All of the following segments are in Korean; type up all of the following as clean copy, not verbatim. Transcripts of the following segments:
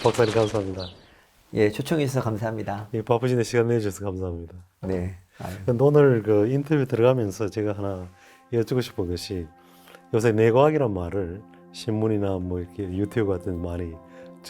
박사님 감사합니다. 예, 초청해 주셔서 감사합니다. 예, 바쁘신데 시간 내주셔서 감사합니다. 네. 아유. 근데 오늘 그 인터뷰 들어가면서 제가 하나 여쭙고 싶은 것이 요새 뇌과학이란 말을 신문이나 뭐 이렇게 유튜브 같은 많이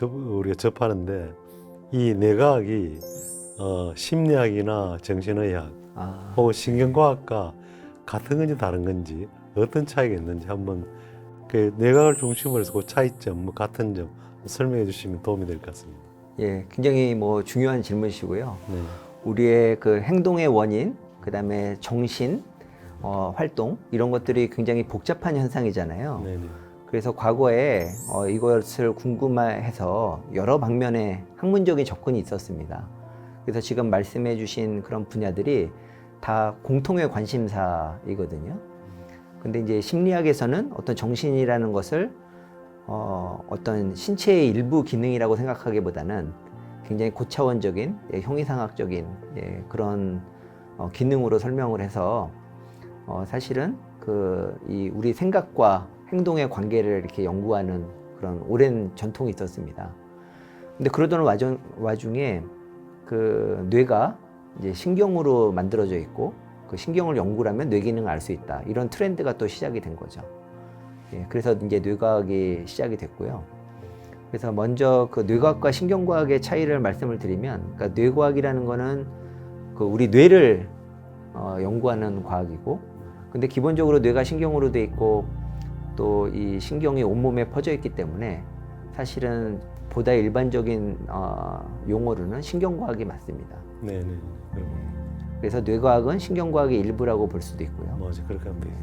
우리가 접하는데 이 뇌과학이 심리학이나 정신의학 혹은 신경과학과 같은 건지 다른 건지 어떤 차이가 있는지 한번 그 뇌과학을 중심으로 해서 그 차이점, 뭐 같은 점 설명해 주시면 도움이 될 것 같습니다. 예, 굉장히 뭐 중요한 질문이시고요. 네. 우리의 그 행동의 원인, 그다음에 정신, 활동 이런 것들이 굉장히 복잡한 현상이잖아요. 네네. 그래서 과거에 이것을 궁금해해서 여러 방면의 학문적인 접근이 있었습니다. 그래서 지금 말씀해 주신 그런 분야들이 다 공통의 관심사이거든요. 근데 이제 심리학에서는 어떤 정신이라는 것을 어떤 신체의 일부 기능이라고 생각하기보다는 굉장히 고차원적인 형이상학적인 그런 기능으로 설명을 해서 사실은 이 우리 생각과 행동의 관계를 이렇게 연구하는 그런 오랜 전통이 있었습니다. 근데 그러던 와중에 그 뇌가 이제 신경으로 만들어져 있고 그 신경을 연구를 하면 뇌 기능을 알 수 있다. 이런 트렌드가 또 시작이 된 거죠. 예, 그래서 이제 뇌과학이 시작이 됐고요. 그래서 먼저 그 뇌과학과 신경과학의 차이를 말씀을 드리면, 그러니까 뇌과학이라는 거는 그 우리 뇌를 연구하는 과학이고, 근데 기본적으로 뇌가 신경으로 돼 있고 또 이 신경이 온몸에 퍼져 있기 때문에 사실은 보다 일반적인 용어로는 신경과학이 맞습니다. 네네. 그래서 뇌과학은 신경과학의 일부라고 볼 수도 있고요. 맞아, 그렇게 하면 되겠네.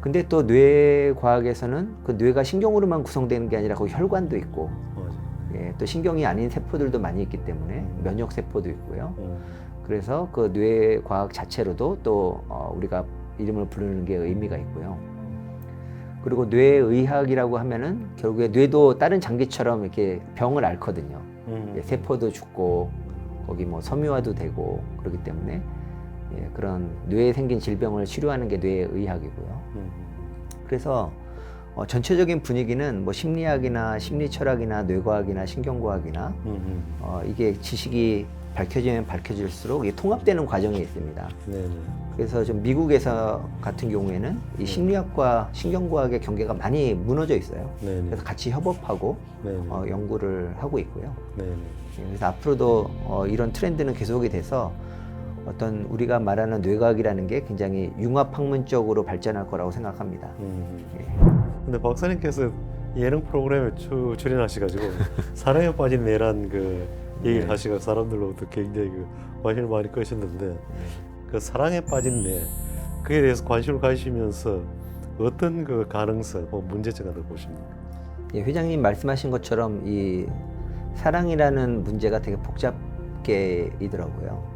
근데 또 뇌과학에서는 그 뇌가 신경으로만 구성되는 게 아니라 거기 혈관도 있고, 맞아. 예, 또 신경이 아닌 세포들도 많이 있기 때문에 면역 세포도 있고요. 그래서 그 뇌과학 자체로도 또 우리가 이름을 부르는 게 의미가 있고요. 그리고 뇌의학이라고 하면은 결국에 뇌도 다른 장기처럼 이렇게 병을 앓거든요. 예, 세포도 죽고 거기 뭐 섬유화도 되고 그렇기 때문에 그런 뇌에 생긴 질병을 치료하는 게 뇌의학이고요. 그래서 전체적인 분위기는 뭐 심리학이나 심리철학이나 뇌과학이나 신경과학이나 이게 지식이 밝혀지면 밝혀질수록 이게 통합되는 과정이 있습니다. 네네. 그래서 좀 미국에서 같은 경우에는 이 심리학과 신경과학의 경계가 많이 무너져 있어요. 네네. 그래서 같이 협업하고 네네. 연구를 하고 있고요. 네네. 그래서 앞으로도 이런 트렌드는 계속이 돼서 어떤 우리가 말하는 뇌과학이라는 게 굉장히 융합학문적으로 발전할 거라고 생각합니다. 예. 근데 박사님께서 예능 프로그램에 출연하셔가지고 사랑에 빠진 뇌란 그 얘기를 하시고 사람들로부터 굉장히 그 관심을 많이 끄셨는데 그 사랑에 빠진 뇌 그에 대해서 관심을 가지시면서 어떤 그 가능성, 문제점 같은 걸 보십니까? 예, 회장님 말씀하신 것처럼 이 사랑이라는 문제가 되게 복잡게 이더라고요.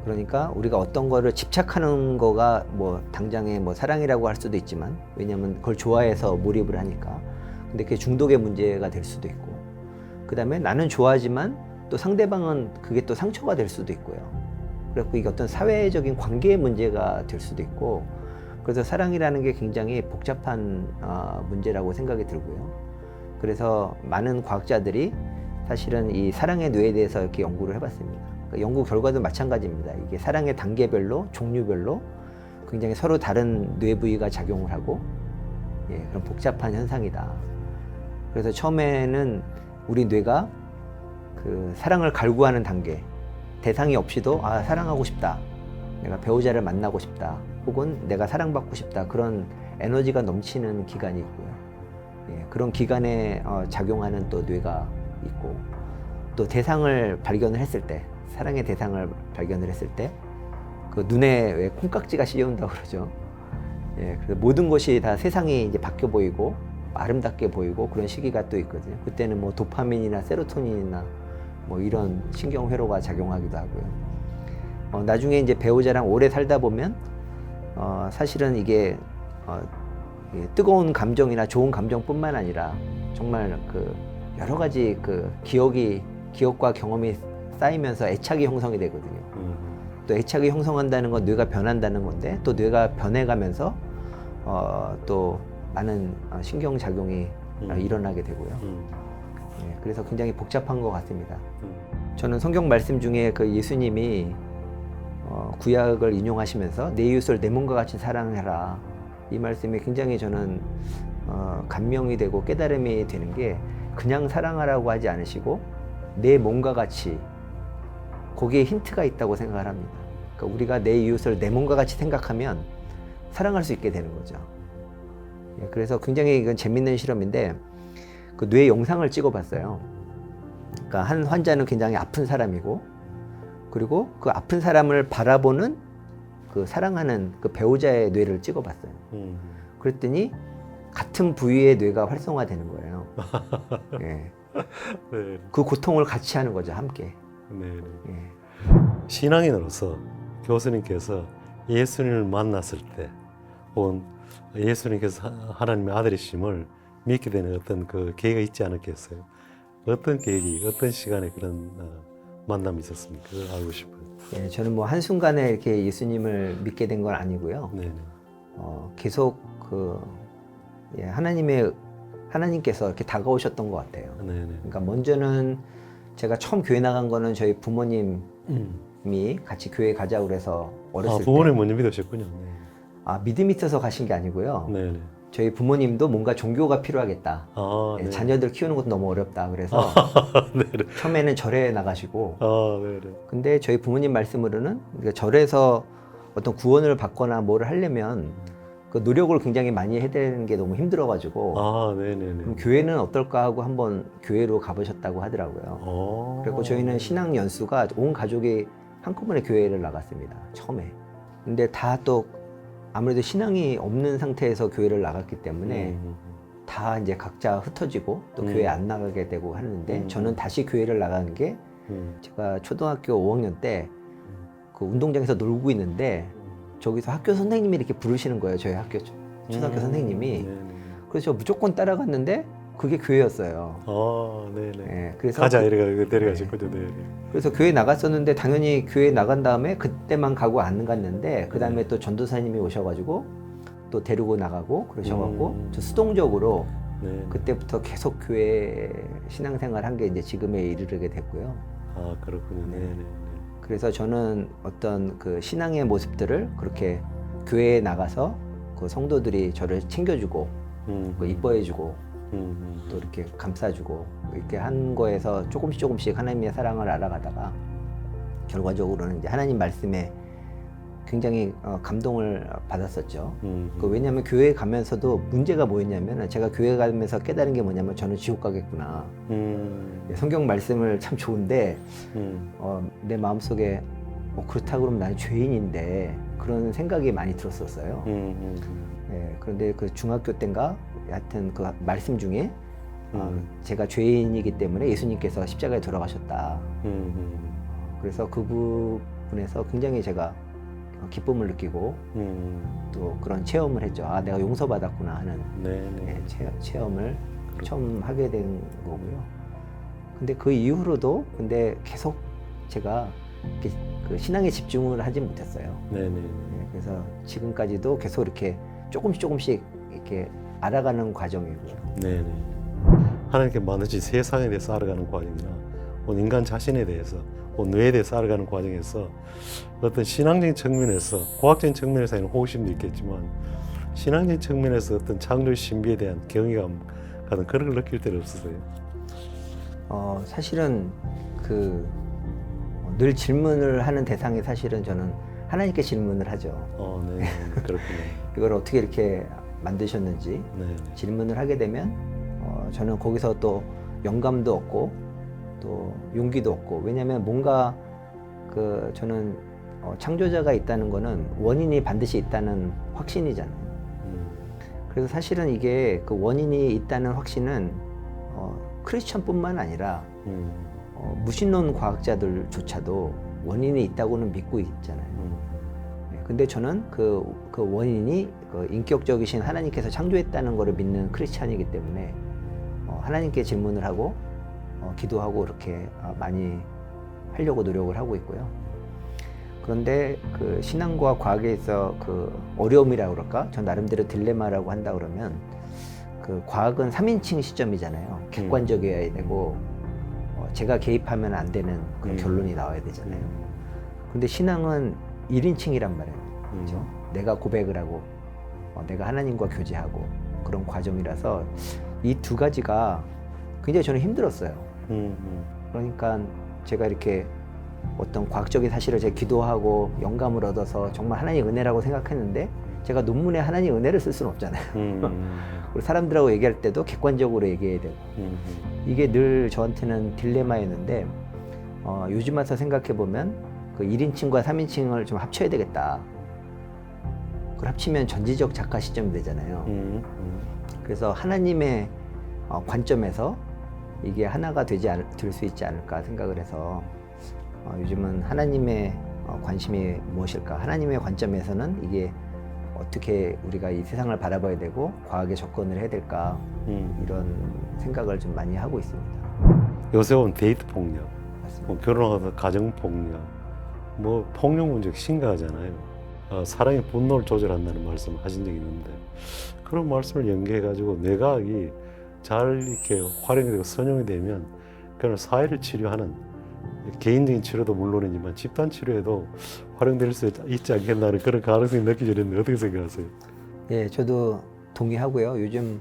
그러니까 우리가 어떤 거를 집착하는 거가 뭐 당장에 뭐 사랑이라고 할 수도 있지만, 왜냐하면 그걸 좋아해서 몰입을 하니까. 근데 그게 중독의 문제가 될 수도 있고, 그 다음에 나는 좋아하지만 또 상대방은 그게 또 상처가 될 수도 있고요. 그래서 이게 어떤 사회적인 관계의 문제가 될 수도 있고, 그래서 사랑이라는 게 굉장히 복잡한 문제라고 생각이 들고요. 그래서 많은 과학자들이 사실은 이 사랑의 뇌에 대해서 이렇게 연구를 해봤습니다. 그러니까 연구 결과도 마찬가지입니다. 이게 사랑의 단계별로, 종류별로 굉장히 서로 다른 뇌 부위가 작용을 하고, 그런 복잡한 현상이다. 그래서 처음에는 우리 뇌가 그 사랑을 갈구하는 단계, 대상이 없이도 사랑하고 싶다, 내가 배우자를 만나고 싶다, 혹은 내가 사랑받고 싶다, 그런 에너지가 넘치는 기간이 있고요. 그런 기간에 작용하는 또 뇌가 있고, 또 대상을 발견을 했을 때, 사랑의 대상을 발견을 했을 때 그 눈에 왜 콩깍지가 씌운다고 그러죠. 그래서 모든 것이 다 세상이 이제 바뀌어 보이고 아름답게 보이고 그런 시기가 또 있거든요. 그때는 뭐 도파민이나 세로토닌이나 뭐 이런 신경회로가 작용하기도 하고요. 나중에 이제 배우자랑 오래 살다 보면 사실은 이게 뜨거운 감정이나 좋은 감정뿐만 아니라 정말 그 여러 가지 그 기억과 경험이 쌓이면서 애착이 형성이 되거든요. 또 애착이 형성한다는 건 뇌가 변한다는 건데, 또 뇌가 변해가면서 또 많은 신경작용이 일어나게 되고요. 예, 그래서 굉장히 복잡한 것 같습니다. 음. 저는 성경 말씀 중에 그 예수님이 구약을 인용하시면서 내 이웃을 내 몸과 같이 사랑해라, 이 말씀이 굉장히 저는 감명이 되고 깨달음이 되는 게, 그냥 사랑하라고 하지 않으시고 내 몸과 같이, 거기에 힌트가 있다고 생각을 합니다. 그러니까 우리가 내 이웃을 내 몸과 같이 생각하면 사랑할 수 있게 되는 거죠. 예, 그래서 굉장히 이건 재밌는 실험인데, 그 뇌 영상을 찍어봤어요. 그러니까 한 환자는 굉장히 아픈 사람이고, 그리고 그 아픈 사람을 바라보는 그 사랑하는 그 배우자의 뇌를 찍어봤어요. 그랬더니 같은 부위의 뇌가 활성화되는 거예요. 예. 네. 그 고통을 같이 하는 거죠, 함께. 네. 예. 신앙인으로서 교수님께서 예수님을 만났을 때, 혹은 예수님께서 하나님의 아들이심을 믿게 되는 어떤 그 계기가 있지 않았겠어요? 어떤 계기, 어떤 시간에 그런 만남이 있었습니까? 그걸 알고 싶어요. 예, 저는 뭐 한순간에 이렇게 예수님을 믿게 된 건 아니고요. 네. 계속 하나님께서 이렇게 다가오셨던 것 같아요. 네. 그러니까 먼저는 제가 처음 교회 나간 거는 저희 부모님이 같이 교회 가자고 그래서 어렸을 때. 부모님 먼저 믿으셨군요. 네. 믿음이 있어서 가신 게 아니고요. 네. 저희 부모님도 뭔가 종교가 필요하겠다. 네. 자녀들 키우는 것도 너무 어렵다. 그래서 네. 처음에는 절에 나가시고, 네. 근데 저희 부모님 말씀으로는 그러니까 절에서 어떤 구원을 받거나 뭐를 하려면 그 노력을 굉장히 많이 해야 되는 게 너무 힘들어가지고, 네. 그럼 교회는 어떨까 하고 한번 교회로 가보셨다고 하더라고요. 그리고 저희는 신앙 연수가 온 가족이 한꺼번에 교회를 나갔습니다, 처음에. 근데 다 또 아무래도 신앙이 없는 상태에서 교회를 나갔기 때문에 다 이제 각자 흩어지고 또 교회 안 나가게 되고 하는데, 저는 다시 교회를 나간 게 제가 초등학교 5학년 때 그 운동장에서 놀고 있는데 저기서 학교 선생님이 이렇게 부르시는 거예요. 저희 학교 초등학교 선생님이. 그래서 저 무조건 따라갔는데 그게 교회였어요. 네네. 예, 그래서 가자 이래가 데려가셨거든요. 네. 그래서 교회 나갔었는데, 당연히 교회 나간 다음에 그때만 가고 안 갔는데, 그 다음에 또 전도사님이 오셔가지고 또 데리고 나가고 그러셔갖고 저 수동적으로 네. 그때부터 계속 교회 신앙생활 한 게 이제 지금에 이르게 됐고요. 그렇군요. 네. 그래서 저는 어떤 그 신앙의 모습들을 그렇게 교회에 나가서 그 성도들이 저를 챙겨주고 이뻐해주고 또 이렇게 감싸주고 이렇게 한 거에서 조금씩 하나님의 사랑을 알아가다가 결과적으로는 이제 하나님 말씀에 굉장히 감동을 받았었죠. 왜냐하면 교회에 가면서도 문제가 뭐였냐면, 제가 교회 가면서 깨달은 게 뭐냐면, 저는 지옥 가겠구나. 성경 말씀을 참 좋은데 내 마음속에 그렇다 그러면 나는 죄인인데, 그런 생각이 많이 들었었어요. 그런데 그 중학교 때인가 하여튼 그 말씀 중에 제가 죄인이기 때문에 예수님께서 십자가에 돌아가셨다. 그래서 그 부분에서 굉장히 제가 기쁨을 느끼고 또 그런 체험을 했죠. 내가 용서받았구나 하는 체험을 처음 하게 된 거고요. 근데 그 이후로도 계속 제가 그 신앙에 집중을 하지 못했어요. 그래서 지금까지도 계속 이렇게 조금씩 이렇게 알아가는 과정이고요. 하나님께 만드신 세상에 대해서 알아가는 과정이나 인간 자신에 대해서, 뇌에 대해서 알아가는 과정에서 어떤 신앙적인 측면에서, 과학적인 측면에서는 호기심도 있겠지만 신앙적인 측면에서 어떤 창조 신비에 대한 경외감 같은 그런 걸 느낄 때는 없으세요? 사실은 늘 질문을 하는 대상이 사실은 저는 하나님께 질문을 하죠. 네, 그렇군요. 이걸 어떻게 이렇게 만드셨는지 질문을 하게 되면 저는 거기서 또 영감도 얻고 또 용기도 얻고, 왜냐하면 뭔가 저는 창조자가 있다는 거는 원인이 반드시 있다는 확신이잖아요. 그래서 사실은 이게 그 원인이 있다는 확신은 크리스천뿐만 아니라 무신론 과학자들조차도 원인이 있다고는 믿고 있잖아요. 근데 저는 그 원인이 인격적이신 하나님께서 창조했다는 것을 믿는 크리스찬이기 때문에 하나님께 질문을 하고 기도하고 이렇게 많이 하려고 노력을 하고 있고요. 그런데 그 신앙과 과학에 있어 그 어려움이라고 그럴까? 전 나름대로 딜레마라고 한다 그러면, 그 과학은 3인칭 시점이잖아요. 객관적이어야 되고 제가 개입하면 안 되는 그런 결론이 나와야 되잖아요. 근데 신앙은 1인칭이란 말이에요. 그렇죠? 내가 고백을 하고 내가 하나님과 교제하고 그런 과정이라서 이 두 가지가 굉장히 저는 힘들었어요. 그러니까 제가 이렇게 어떤 과학적인 사실을 제가 기도하고 영감을 얻어서 정말 하나님의 은혜라고 생각했는데 제가 논문에 하나님의 은혜를 쓸 수는 없잖아요. 그리고 사람들하고 얘기할 때도 객관적으로 얘기해야 되고 이게 늘 저한테는 딜레마였는데 요즘 와서 생각해 보면 그 1인칭과 3인칭을 좀 합쳐야 되겠다. 그걸 합치면 전지적 작가 시점이 되잖아요. 그래서 하나님의 관점에서 이게 하나가 될 수 있지 않을까 생각을 해서 요즘은 하나님의 관심이 무엇일까? 하나님의 관점에서는 이게 어떻게 우리가 이 세상을 바라봐야 되고 과학에 접근을 해야 될까? 이런 생각을 좀 많이 하고 있습니다. 요새 온 데이트 폭력, 맞습니다. 뭐 결혼하다 가정 폭력, 뭐 폭력 문제가 심각하잖아요. 사랑의 분노를 조절한다는 말씀을 하신 적이 있는데 그런 말씀을 연계해가지고 뇌과학이 잘 이렇게 활용이 되고 선용이 되면 그런 사회를 치료하는 개인적인 치료도 물론이지만 집단 치료에도 활용될 수 있지 않겠나는 그런 가능성이 느껴지는데 어떻게 생각하세요? 예, 저도 동의하고요. 요즘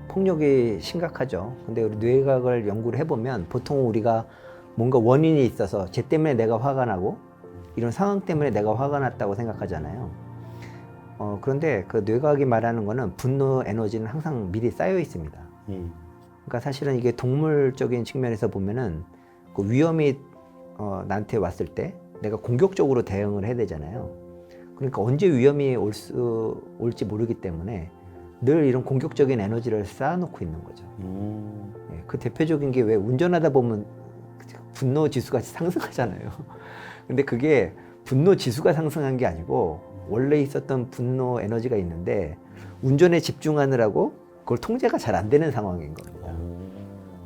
폭력이 심각하죠. 근데 우리 뇌과학을 연구를 해보면 보통 우리가 뭔가 원인이 있어서 쟤 때문에 내가 화가 나고 이런 상황 때문에 내가 화가 났다고 생각하잖아요. 그런데 그 뇌과학이 말하는 거는 분노 에너지는 항상 미리 쌓여 있습니다. 그러니까 사실은 이게 동물적인 측면에서 보면은 그 위험이 나한테 왔을 때 내가 공격적으로 대응을 해야 되잖아요. 그러니까 언제 위험이 올지 모르기 때문에 늘 이런 공격적인 에너지를 쌓아놓고 있는 거죠. 예, 그 대표적인 게 왜 운전하다 보면 분노 지수가 상승하잖아요. 근데 그게 분노 지수가 상승한 게 아니고 원래 있었던 분노 에너지가 있는데 운전에 집중하느라고 그걸 통제가 잘 안 되는 상황인 겁니다.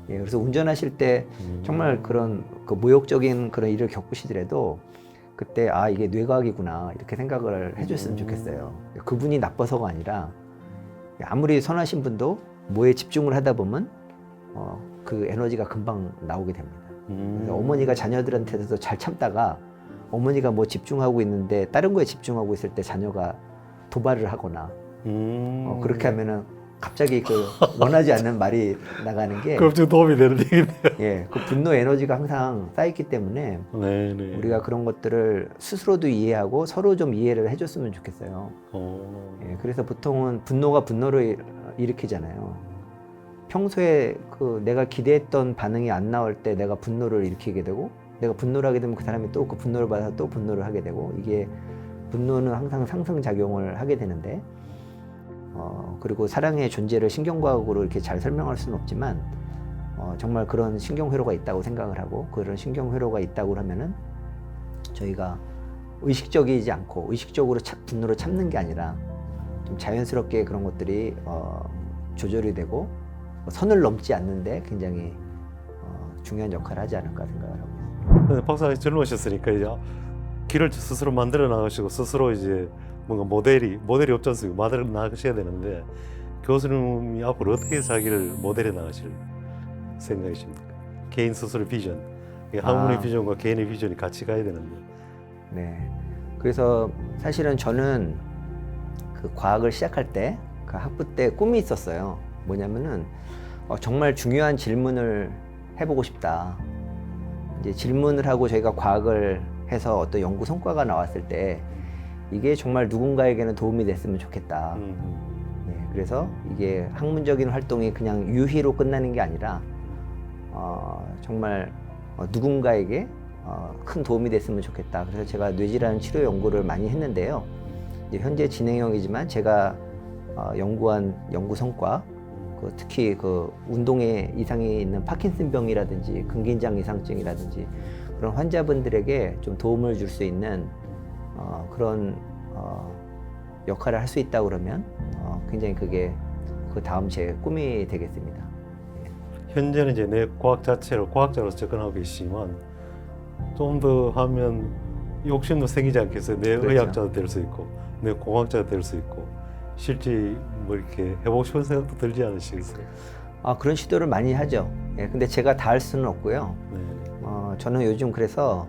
예, 그래서 운전하실 때 정말 그런 그 모욕적인 그런 일을 겪으시더라도 그때 아 이게 뇌과학이구나 이렇게 생각을 해줬으면 좋겠어요. 그분이 나빠서가 아니라 아무리 선하신 분도 뭐에 집중을 하다 보면 그 에너지가 금방 나오게 됩니다. 그래서 어머니가 자녀들한테도 잘 참다가 어머니가 뭐 집중하고 있는데 다른 거에 집중하고 있을 때 자녀가 도발을 하거나 그렇게 하면은 갑자기 그 원하지 않는 말이 나가는 게 그럼 좀 도움이 되는 얘기네요. 예, 그 분노 에너지가 항상 쌓이기 때문에 네네. 우리가 그런 것들을 스스로도 이해하고 서로 좀 이해를 해줬으면 좋겠어요. 예, 그래서 보통은 분노가 분노를 일으키잖아요. 평소에 그 내가 기대했던 반응이 안 나올 때 내가 분노를 일으키게 되고 내가 분노를 하게 되면 그 사람이 또 그 분노를 받아서 또 분노를 하게 되고 이게 분노는 항상 상승작용을 하게 되는데 그리고 사랑의 존재를 신경과학으로 이렇게 잘 설명할 수는 없지만 정말 그런 신경회로가 있다고 생각을 하고 그런 신경회로가 있다고 하면은 저희가 의식적이지 않고 의식적으로 분노를 참는 게 아니라 좀 자연스럽게 그런 것들이 조절이 되고 선을 넘지 않는데 굉장히 중요한 역할을 하지 않을까 생각을 하고 있습니다. 박사님 젊으셨으니까 이제 길을 스스로 만들어 나가시고 스스로 이제 뭔가 모델이 없지 않습니까? 만들어 나가셔야 되는데 교수님이 앞으로 어떻게 자기를 모델해 나가실 생각이십니까? 개인 스스로 비전, 학문의 비전과 개인의 비전이 같이 가야 되는데. 네. 그래서 사실은 저는 그 과학을 시작할 때 그 학부 때 꿈이 있었어요. 뭐냐면은 정말 중요한 질문을 해보고 싶다. 이제 질문을 하고 저희가 과학을 해서 어떤 연구 성과가 나왔을 때 이게 정말 누군가에게는 도움이 됐으면 좋겠다. 네, 그래서 이게 학문적인 활동이 그냥 유희로 끝나는 게 아니라 정말 누군가에게 큰 도움이 됐으면 좋겠다. 그래서 제가 뇌질환 치료 연구를 많이 했는데요. 이제 현재 진행형이지만 제가 연구한 연구 성과, 특히 그 운동에 이상이 있는 파킨슨병이라든지 근긴장 이상증이라든지 그런 환자분들에게 좀 도움을 줄 수 있는 그런 역할을 할 수 있다 그러면 굉장히 그게 그 다음 제 꿈이 되겠습니다. 현재는 이제 내 과학 자체로 과학자로서 접근하고 계시지만 좀 더 하면 욕심도 생기지 않겠어요. 내 그렇죠. 의학자도 될 수 있고 내 공학자도 될 수 있고 실제 뭐 이렇게 해보고 싶은 생각도 들지 않으시겠어요? 그런 시도를 많이 하죠. 예, 근데 제가 다 할 수는 없고요. 네. 저는 요즘 그래서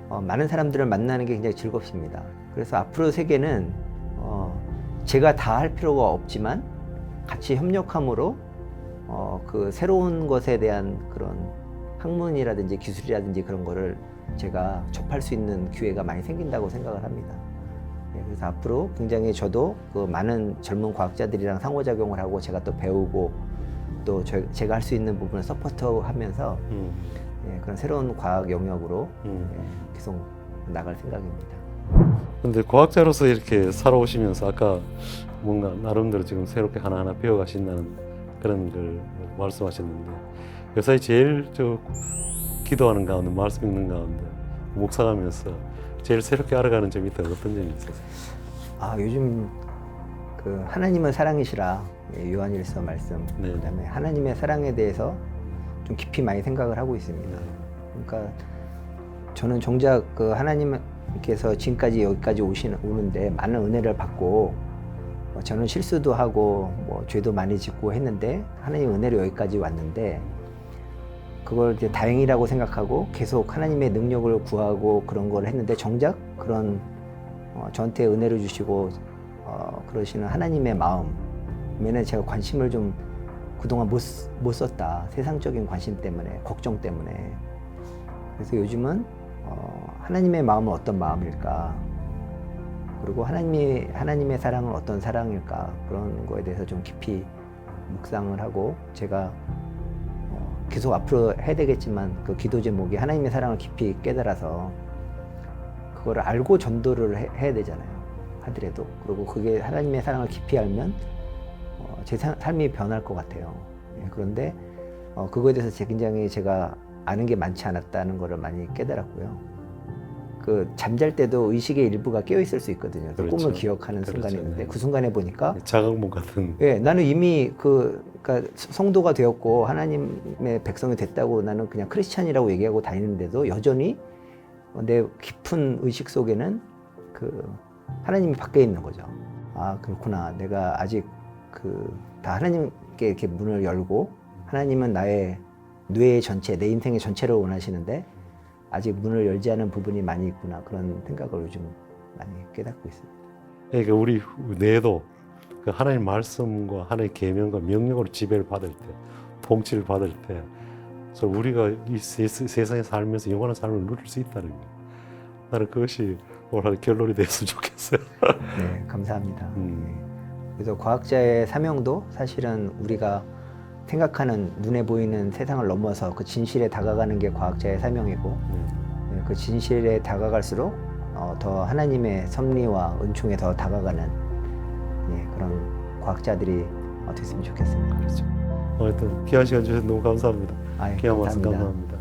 많은 사람들을 만나는 게 굉장히 즐겁습니다. 그래서 앞으로 세계는 제가 다 할 필요가 없지만 같이 협력함으로 그 새로운 것에 대한 그런 학문이라든지 기술이라든지 그런 거를 제가 접할 수 있는 기회가 많이 생긴다고 생각을 합니다. 예, 그래서 앞으로 굉장히 저도 그 많은 젊은 과학자들이랑 상호작용을 하고 제가 또 배우고 또 제가 할 수 있는 부분을 서포트하면서 예, 그런 새로운 과학 영역으로 예, 계속 나갈 생각입니다. 근데 과학자로서 이렇게 살아오시면서 아까 뭔가 나름대로 지금 새롭게 하나하나 배워가신다는 그런 걸 말씀하셨는데 요새 제일 기도하는 가운데 말씀 읽는 가운데 묵상하면서 제일 새롭게 알아가는 점이 있다면 어떤 점이 있으세요? 요즘 그 하나님은 사랑이시라 예, 요한일서 말씀 네. 그다음에 하나님의 사랑에 대해서 좀 깊이 많이 생각을 하고 있습니다. 그러니까 저는 정작 그 하나님께서 지금까지 여기까지 오는데 많은 은혜를 받고 저는 실수도 하고 뭐 죄도 많이 짓고 했는데 하나님 은혜로 여기까지 왔는데 그걸 이제 다행이라고 생각하고 계속 하나님의 능력을 구하고 그런 걸 했는데 정작 그런 저한테 은혜를 주시고 그러시는 하나님의 마음에는 제가 관심을 좀 그동안 못 썼다. 세상적인 관심 때문에, 걱정 때문에. 그래서 요즘은 하나님의 마음은 어떤 마음일까? 그리고 하나님의 사랑은 어떤 사랑일까? 그런 거에 대해서 좀 깊이 묵상을 하고 제가 계속 앞으로 해야 되겠지만 그 기도 제목이 하나님의 사랑을 깊이 깨달아서 그거를 알고 전도를 해야 되잖아요. 하더라도. 그리고 그게 하나님의 사랑을 깊이 알면 제 삶이 변할 것 같아요. 예, 그런데 그거에 대해서 굉장히 제가 아는 게 많지 않았다는 거를 많이 깨달았고요. 그 잠잘 때도 의식의 일부가 깨어 있을 수 있거든요. 그렇죠. 꿈을 기억하는 그렇죠. 순간이 있는데 네. 그 순간에 보니까 자각몽 같은. 예, 나는 이미 그러니까 성도가 되었고 하나님의 백성이 됐다고 나는 그냥 크리스찬이라고 얘기하고 다니는데도 여전히 내 깊은 의식 속에는 그 하나님이 밖에 있는 거죠. 아, 그렇구나. 내가 아직 다 하나님께 이렇게 문을 열고 하나님은 나의 뇌 전체, 내 인생의 전체를 원하시는데 아직 문을 열지 않은 부분이 많이 있구나. 그런 생각을 요즘 많이 깨닫고 있습니다. 그러니까 우리 뇌도 그 하나님 말씀과 하나님 계명과 명령으로 지배를 받을 때, 통치를 받을 때, 그래서 우리가 이 세상에 살면서 영원한 삶을 누릴 수 있다는 거예요. 나는 그것이 오늘 결론이 됐으면 좋겠어요. 네, 감사합니다. 그래서 과학자의 사명도 사실은 우리가 생각하는 눈에 보이는 세상을 넘어서 그 진실에 다가가는 게 과학자의 사명이고 네, 그 진실에 다가갈수록 더 하나님의 섭리와 은총에 더 다가가는 네, 그런 과학자들이 됐으면 좋겠습니다. 그렇죠. 하여튼 귀한 시간 주셔서 너무 감사합니다. 아유, 귀한 말씀 감사합니다. 감사합니다.